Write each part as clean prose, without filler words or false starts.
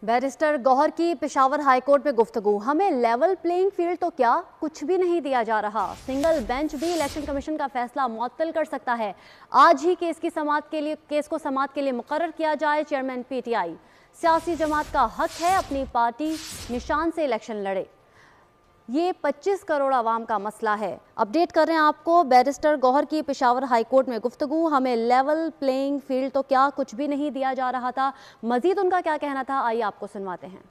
Barrister Gauhar की Peshawar high court में गुफ्तगू। हमें लेवल प्लेइंग फील्ड तो क्या, कुछ भी नहीं दिया जा रहा। सिंगल बेंच भी इलेक्शन कमीशन का फैसला मुअत्तल कर सकता है। आज ही केस को समाअत के लिए मुकर्रर किया जाए। चेयरमैन पीटीआई, सियासी जमात का हक है अपनी पार्टी निशान से इलेक्शन लड़े। ये 25 करोड़ आवाम का मसला है। अपडेट कर रहे हैं आपको। बैरिस्टर गौहर की पेशावर हाई कोर्ट में गुफ्तगू। हमें लेवल प्लेइंग फील्ड तो क्या, कुछ भी नहीं दिया जा रहा था। मजीद उनका क्या कहना था, आइए आपको सुनवाते हैं।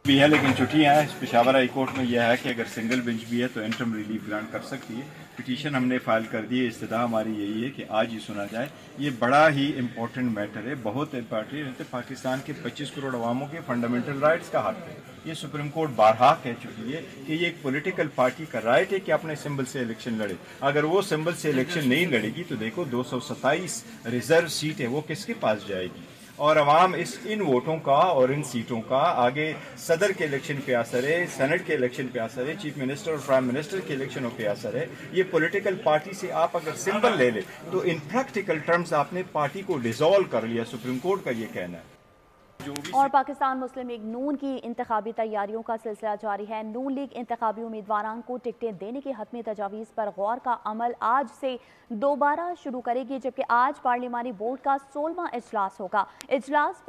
भी है, लेकिन छुट्टियां हैं। पेशावर हाई कोर्ट में यह है कि अगर सिंगल बेंच भी है तो इंटरम रिलीफ ग्रांट कर सकती है। पिटीशन हमने फाइल कर दी है। इस्तदा हमारी यही है कि आज ही सुना जाए। ये बड़ा ही इंपॉर्टेंट मैटर है, बहुत इंपॉर्टेंट है। पाकिस्तान के 25 करोड़ अवामों के फंडामेंटल राइट्स का हक है। ये सुप्रीम कोर्ट बारहा कह चुकी है कि ये एक पॉलिटिकल पार्टी का राइट है कि अपने सिंबल से इलेक्शन लड़े। अगर वो सिंबल से इलेक्शन नहीं लड़ेगी तो देखो 227 रिजर्व सीट है, वो किसके पास जाएगी। और अवाम इन वोटों का और इन सीटों का आगे सदर के इलेक्शन पे असर है, सेनेट के इलेक्शन पे असर है, चीफ मिनिस्टर और प्राइम मिनिस्टर के इलेक्शनों पे असर है। ये पॉलिटिकल पार्टी से आप अगर सिंबल ले ले तो इन प्रैक्टिकल टर्म्स आपने पार्टी को डिसॉल्व कर लिया। सुप्रीम कोर्ट का ये कहना है। और पाकिस्तान मुस्लिम लीग नून की इंतखाबी तैयारियों का सिलसिला जारी है। नून लीग इंतखाबी उम्मीदवारों को टिकटें देने की हतमी तजावीज़ पर गौर का अमल आज से दोबारा शुरू करेगी, जबकि आज पार्लिमानी बोर्ड का 16वां इजलास होगा। इजलास